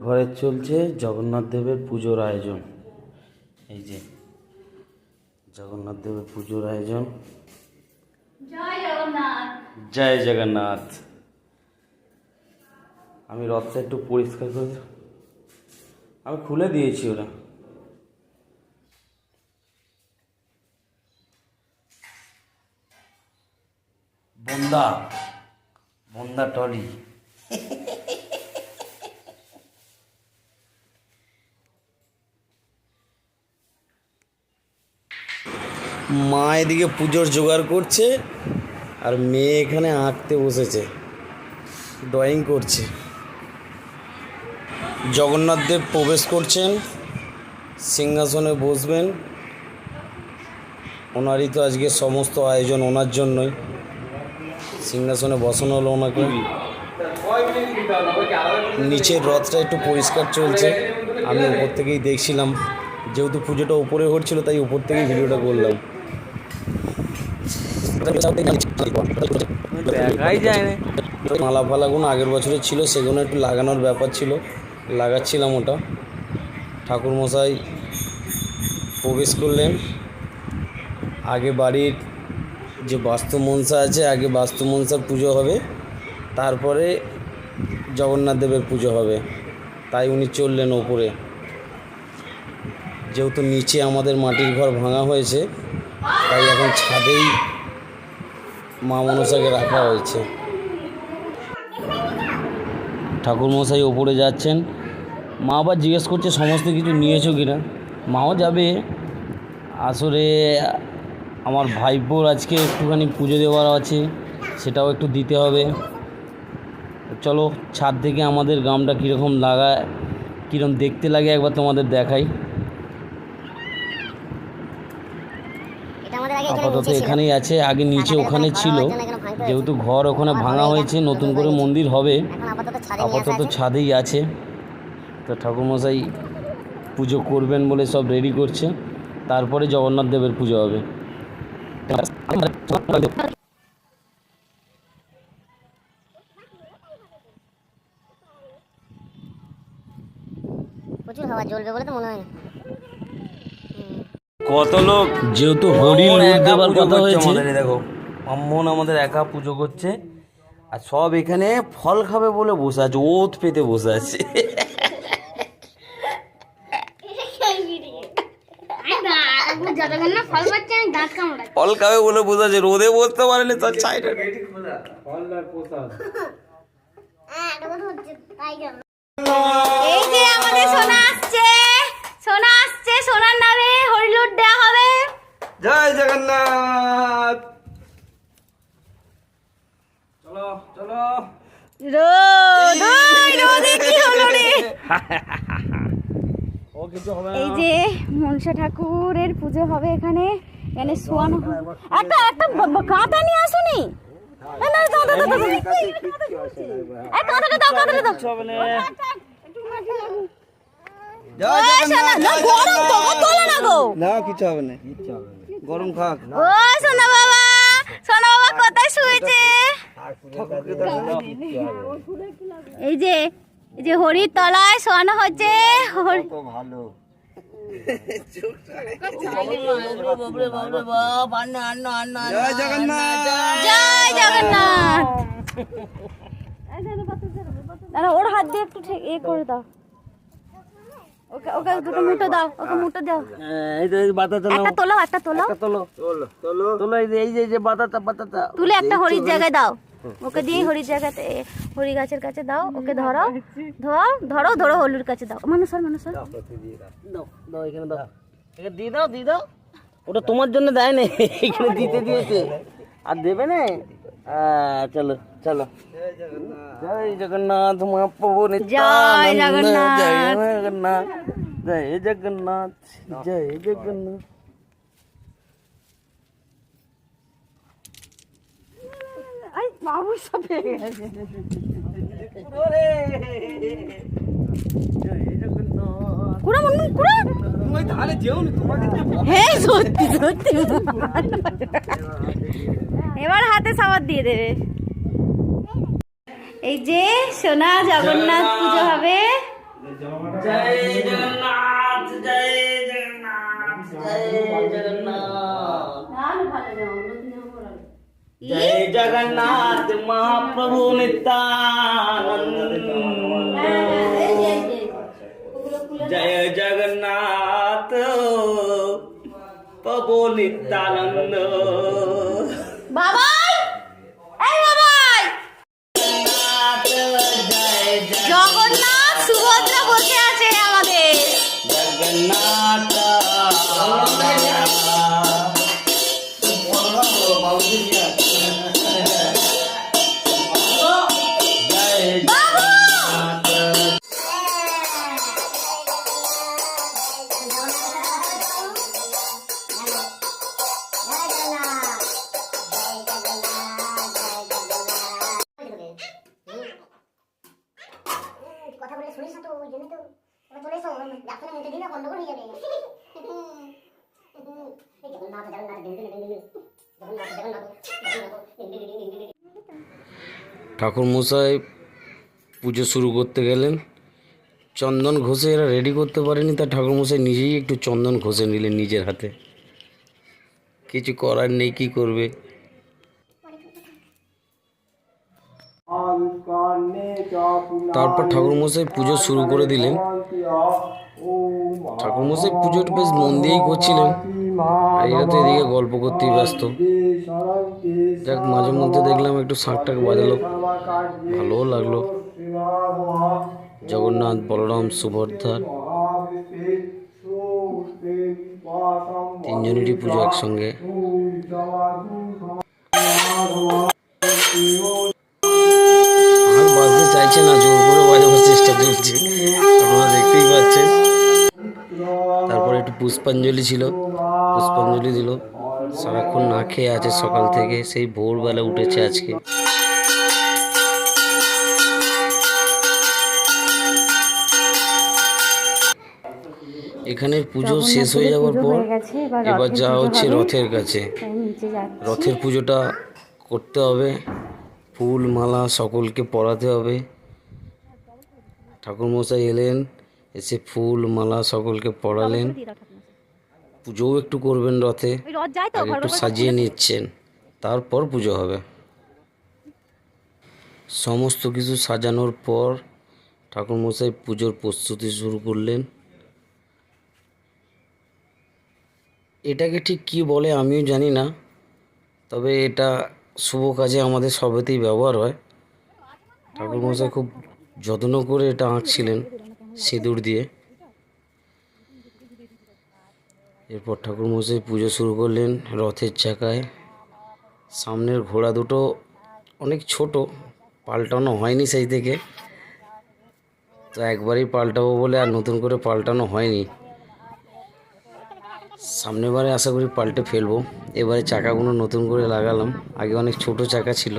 ঘরে চলছে জগন্নাথ দেবের পুজোর আয়োজন। এই যে জগন্নাথ দেবের পুজোর আয়োজন। জয় জগন্নাথ। জয় জগন্নাথ। আমি রথটা একটু পরিষ্কার করে আমি খুলে দিয়েছি ওরা। বন্দা বন্দা টলি। মা এদিকে পুজোর জোগাড় করছে আর মেয়ে এখানে আঁকতে বসেছে, ড্রয়িং করছে। জগন্নাথ দেব প্রবেশ করছেন, সিংহাসনে বসবেন। ওনারই তো আজকে সমস্ত আয়োজন, ওনার জন্যই সিংহাসনে বসানো হলো ওনাকে। নিচের রথটা একটু পরিষ্কার চলছে, আমি উপর থেকেই দেখছিলাম, যেহেতু পুজোটা উপরে হচ্ছিল তাই উপর থেকেই ভিডিওটা করলাম। মালা ফালাগুলো আগের বছরে ছিল, সেগুলো একটু লাগানোর ব্যাপার ছিল, লাগাচ্ছিলাম ওটা। ঠাকুরমশাই প্রবেশ করলেন। আগে বাড়ির যে বাস্তু মনসা আছে, আগে বাস্তু মনসার পুজো হবে, তারপরে জগন্নাথ দেবের পুজো হবে, তাই উনি চললেন ওপরে। যেহেতু নিচে আমাদের মাটির ঘর ভাঙা হয়েছে, তাই এখন ছাদেই মা মনসাকে রাখা হয়েছে। ঠাকুরমশাই ওপরে যাচ্ছেন। মা আবার জিজ্ঞেস করছে সমস্ত কিছু নিয়েছো কিনা। মাও যাবে। আসলে আমার ভাইপোর আজকে একটুখানি পুজো দেওয়ার আছে, সেটাও একটু দিতে হবে। চলো ছাদ থেকে আমাদের গ্রামটা কীরকম লাগায়, কীরকম দেখতে লাগে একবার তোমাদের দেখাই। আপাতত এখানেই আছে, আগে নিচে ওখানে ছিল, যেহেতু ঘর ওখানে ভাঙা হয়েছে, নতুন করে মন্দির হবে, আপাতত ছাদেই আছে। তো ঠাকুরমশাই পুজো করবেন বলে সব রেডি করছে, তারপরে জগন্নাথ দেবের পুজো হবে। প্রচুর হাওয়া জ্বলবে বলে তো মনে হয় না। কত লোক, যেহেতু হরিণ দেবার কথা হয়েছে, দেখো ব্রাহ্মণ আমাদের একা পুজো করছে, আর সব এখানে ফল খাবে বলে বসে আছে, ওত পেতে বসে আছে। ফল খাবে বলে বসে আছে, রোদে বসতে পারেনি তার ছাইটা। এই যে আমাদের সোনা আসছে, সোনা আসছে, সোনার নামে হরিলুট দেওয়া হবে। জয় জগন্নাথ। চলো চলো। রোদে কি হলো রে? এই যে মনসা ঠাকুরের পুজো হবে এখানে, এখানে শোয়ানো। একটা কাঁটা নিয়ে আসুনি? গরম খাক। ও সোনা বাবা, সোনা বাবা কোথায় শুয়েছে? এই যে হরির তলায় শোয়ানো হচ্ছে। ভালো। জয় জগন্নাথ। দাঁড়া, ওর হাত দিয়ে একটু এ করে দাও, ওকে ওকে দুটো মুঠো দাও, ওকে মুঠো দাও। একটা তোলো, একটা তোলো, এই যে বাতাটা তুলে একটা হরির জায়গায় দাও, ওকে দিয়ে হরির জায়গাতে, হরি গাছের কাছে দাও, ওকে ধরো ধরো হলুর কাছে দাও। মানুষ দাও এখানে দাও, দিয়ে দাও। ওটা তোমার জন্য দেয় না, এখানে দিয়েছে আর দেবে না। চলো চলো। জয় জগন্নাথ মহাপ্রভু জয় জগন্নাথ, জয় জগন্নাথ, জয় জগন্নাথ, জয় জগন্নাথ। বাবু সব এবার হাতে সাবান দিয়ে দেবে। এই যে সোনা জগন্নাথ পুজো হবে, জয় জগন্নাথ জয় জগন্নাথ জয় জগন্নাথ জয় জগন্নাথ মহাপ্রভু নিত্যানন্দ জয় জগন্নাথ প্রভু নিত্যানন্দ বাবাই এই বাবাই জগন্নাথ সুভদ্রা বসে আছে আমাদের জগন্নাথ কথা বলে শুনিস না তো ওই জন্য তো ওরা চলে এসো ডাক্তারের মধ্যে দিলে গন্ডগোল হয়ে যাবে জগন্নাথ জগন্নাথ জগন্নাথ জগন্নাথ ঠাকুর মশাই পুজো শুরু করতে গেলেন। চন্দন ঘষে এরা রেডি করতে পারেনি, তা ঠাকুর মশাই নিজেই একটু চন্দন ঘষে নিলেন নিজের হাতে। কিছু করার নেই, কি করবে। তারপর ঠাকুর মশাই পুজো শুরু করে দিলেন। ঠাকুর মশাই পুজোটা বেশ মন দিয়েই করছিলেন, আর এরা তো এদিকে গল্প করতেই ব্যস্ত। যাক, মাঝে মধ্যে দেখলাম একটু শাঁখটাক বাজালো, ভালোও লাগলো। জগন্নাথ, বলরাম, সুভদ্রা তিনজনেরই পুজো একসঙ্গে। আর বাজতে চাইছে না, জোর করে বাজাবার চেষ্টা চলছে, আপনারা দেখতেই পাচ্ছেন। তারপরে একটু পুষ্পাঞ্জলি ছিল, পুষ্পাঞ্জলি দিল। সারাক্ষণ না খেয়ে আছে সকাল থেকে, সেই ভোরবেলা উঠেছে আজকে। এখানের পুজো শেষ হয়ে যাওয়ার পর এবার যাওয়া হচ্ছে রথের কাছে। রথের পুজোটা করতে হবে, ফুল মালা সকলকে পরাতে হবে। ঠাকুরমশাই এলেন, এসে ফুল মালা সকলকে পরালেন। পুজোও একটু করবেন রথে, আর একটু সাজিয়ে নিচ্ছেন, তারপর পুজো হবে। সমস্ত কিছু সাজানোর পর ঠাকুরমশাই পুজোর প্রস্তুতি শুরু করলেন। এটাকে ঠিক কী বলে আমিও জানি না, তবে এটা শুভ কাজে আমাদের সবেতেই ব্যবহার হয়। ঠাকুরমশাই খুব যত্ন করে এটা আঁকছিলেন সিঁদুর দিয়ে। এরপর ঠাকুরমশাই পুজো শুরু করলেন রথের চাকায়। সামনের ঘোড়া দুটো অনেক ছোট, পাল্টানো হয়নি সেই থেকে, তো একবারই পাল্টাবো বলে আর নতুন করে পাল্টানো হয়নি। সামনের বারে আশা করি পাল্টে ফেলবো। এবারে চাকাগুলো নতুন করে লাগালাম, আগে অনেক ছোট চাকা ছিল।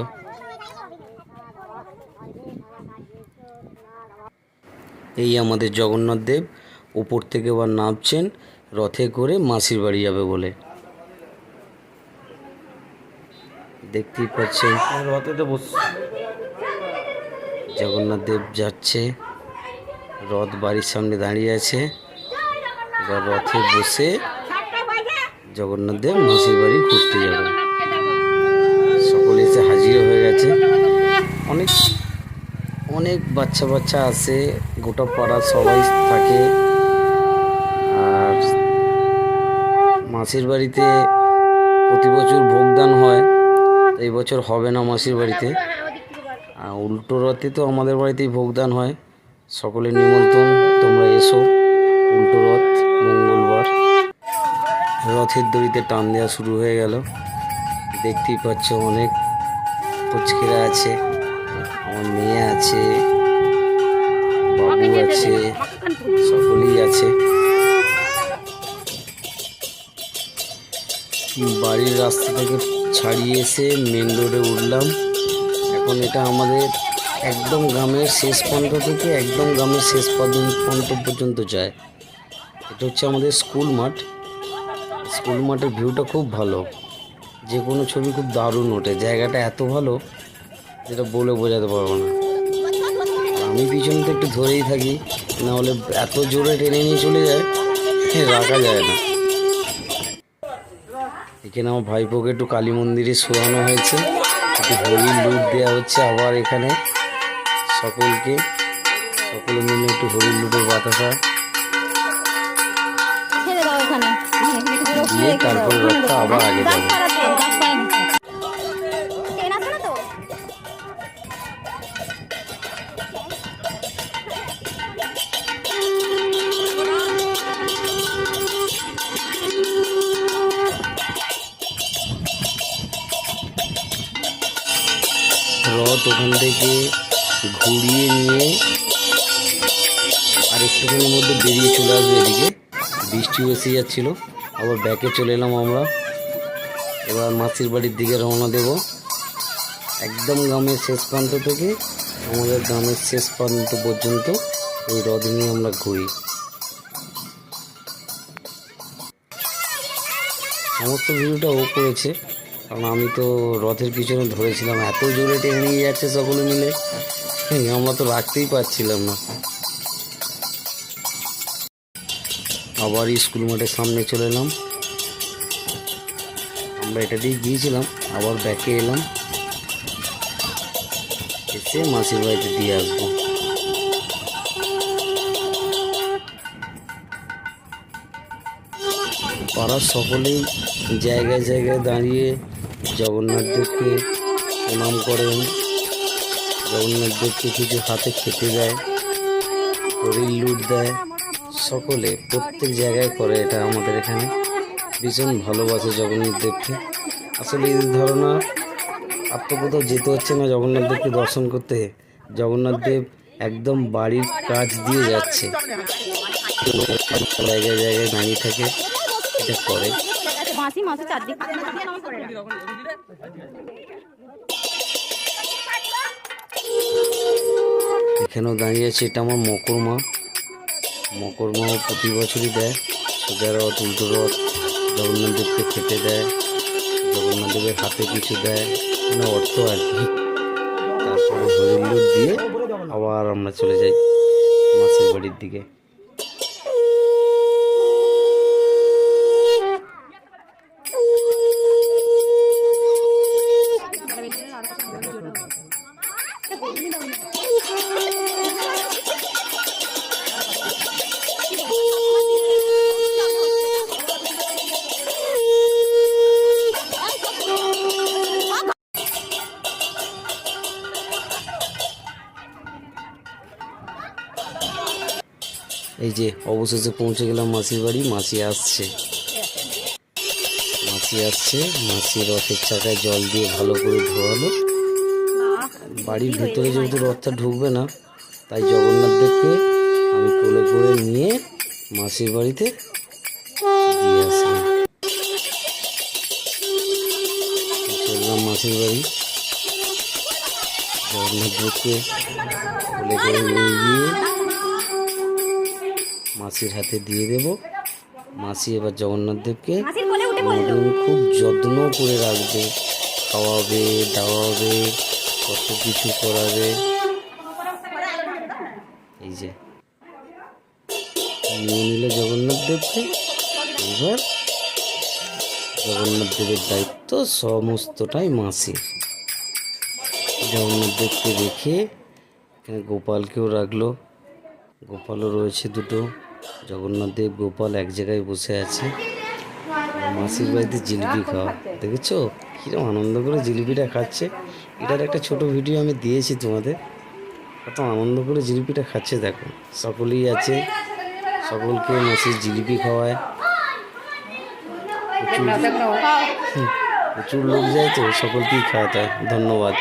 এই আমাদের জগন্নাথ দেব উপর থেকে এবার নামছেন রথে করে মাসির বাড়ি যাবে বলে। দেখতেই পাচ্ছেন রথেতে বসে জগন্নাথ দেব যাচ্ছে, রথ বাড়ির সামনে দাঁড়িয়ে আছে। এবার রথে বসে জগন্নাথ দেব মাসির বাড়ি ঘুরতে যাবে। সকলে এসে হাজির হয়ে গেছে। অনেক অনেক বাচ্চা বাচ্চা আসে, গোটা পাড়ার সবাই থাকে। আর মাসির বাড়িতে প্রতি বছর ভোগদান হয়, এই বছর হবে না মাসির বাড়িতে। আর উল্টো রথে তো আমাদের বাড়িতেই ভোগদান হয়। সকলের নিমন্ত্রণ, তোমরা এসো। উল্টো রথ মঙ্গলবার। রথের দড়িতে টান দেওয়া শুরু হয়ে গেল। দেখতেই পাচ্ছ অনেক পুচকিরা আছে, আমার মেয়ে আছে, বাবু আছে, সকলেই আছে। বাড়ির রাস্তা থেকে ছাড়িয়ে এসে মেন রোডে উঠলাম। এখন এটা আমাদের একদম গ্রামের শেষ প্রান্ত থেকে একদম গ্রামের শেষ প্রান্ত পর্যন্ত যায়। এটা হচ্ছে আমাদের স্কুল মাঠ। স্কুল মাঠের ভিউটা খুব ভালো, যে কোনো ছবি খুব দারুণ ওঠে। জায়গাটা এত ভালো যেটা বলে বোঝাতে পারবো না। আমি পিছনে তো একটু ধরেই থাকি, নাহলে এত জোরে টেনে নিয়ে চলে যায়, রাখা যায় না। এখানে আমার ভাইপোকে একটু কালী মন্দিরে শোয়ানো হয়েছে, একটু হরির লুট দেওয়া হচ্ছে আবার এখানে সকলে মিলে একটু হরির লুটের বাতাসা ছেড়ে দাও এখানে দিয়ে তারপর রথটা আবার আগে যাবে। রথ ওখান থেকে ঘুরিয়ে নিয়ে আর একটুখানির মধ্যে বেরিয়ে চলে আসবে এদিকে। বৃষ্টিও এসে যাচ্ছিল, আবার ব্যাকে চলে এলাম আমরা। এবার মাসির বাড়ির দিকে রওনা দেব। একদম গ্রামের শেষ প্রান্ত থেকে আমাদের গ্রামের শেষ প্রান্ত পর্যন্ত এই রথ নিয়ে আমরা ঘুরি। সমস্ত ভিডিওটা ও করেছে, কারণ আমি তো রথের পিছনে ধরেছিলাম, এত জোরে টেনে নিয়ে যাচ্ছে সকলে মিলে, আমরা তো রাখতেই পারছিলাম না। আবার স্কুল মাঠের সামনে চলে এলাম, আমরা এটা দিয়ে গিয়েছিলাম, আবার ব্যাকে এলাম, এসে মাসির বাড়িতে দিয়ে আসবো। পাড়ার সকলেই জায়গায় জায়গায় দাঁড়িয়ে জগন্নাথ দেবকে প্রণাম করেন, জগন্নাথ দেবকে কিছু হাতে খেতে দেয়, হরির লুট দেয়, সকলে প্রত্যেক জায়গায় করে এটা। আমাদের এখানে ভীষণ ভালোবাসে জগন্নাথ দেবকে। আসলে এই ধারণা আর তো কোথাও যেতে হচ্ছে না জগন্নাথ দেবকে দর্শন করতে, জগন্নাথ দেব একদম বাড়ির কাজ দিয়ে যাচ্ছে, জায়গায় জায়গায় দাঁড়িয়ে থাকে, এটা করে। এখানেও দাঁড়িয়ে আছে, এটা আমার মকরমা। মকরমাও প্রতি বছরই দেয় সোজা রথ, উল্টো রথ, জগন্নাথ দেবকে খেতে দেয়, জগন্নাথ দেবের হাতে কিছু দেয়, মানে অর্থ আর কি। তারপরে হরির লুট দিয়ে আবার আমরা চলে যাই মাসির বাড়ির দিকে। এই যে অবশেষে পৌঁছে গেলাম মাসির বাড়ি। মাসি আসছে, মাসি রথের চাকায় জল দিয়ে ভালো করে ধোয়ালো। বাড়ির ভিতরে যেহেতু রথটা ঢুকবে না, তাই জগন্নাথ দেবকে আমি কোলে করে নিয়ে মাসির বাড়িতে দিয়ে আসলাম। চললাম মাসির বাড়ি, জগন্নাথ দেবকে কোলে করে নিয়ে গিয়ে মাসির হাতে দিয়ে দেব। মাসি এবার জগন্নাথ দেবকে খুব যত্ন করে রাখবে, খাওয়াবে, দাওয়াবে, কত কিছু করাবে। এই যে নিয়ে নিল জগন্নাথ দেবকে। এবার জগন্নাথ দেবের দায়িত্ব সমস্তটাই মাসির। জগন্নাথ দেবকে রেখে এখানে গোপালকেও রাখলো, গোপালও রয়েছে দুটো। জগন্নাথ দেব গোপাল এক জায়গায় বসে আছে। মাসির বাড়িতে জিলিপি খাওয়া, দেখেছো কিরকম আনন্দ করে জিলিপিটা খাচ্ছে। এটার একটা ছোট ভিডিও আমি দিয়েছি তোমাদের, কত আনন্দ করে জিলিপিটা খাচ্ছে দেখো। সকলেই আছে, সকলকে মাসির জিলিপি খাওয়ায়। প্রচুর লোক যায় তো, সকলকেই খাওয়াতে হয়। ধন্যবাদ।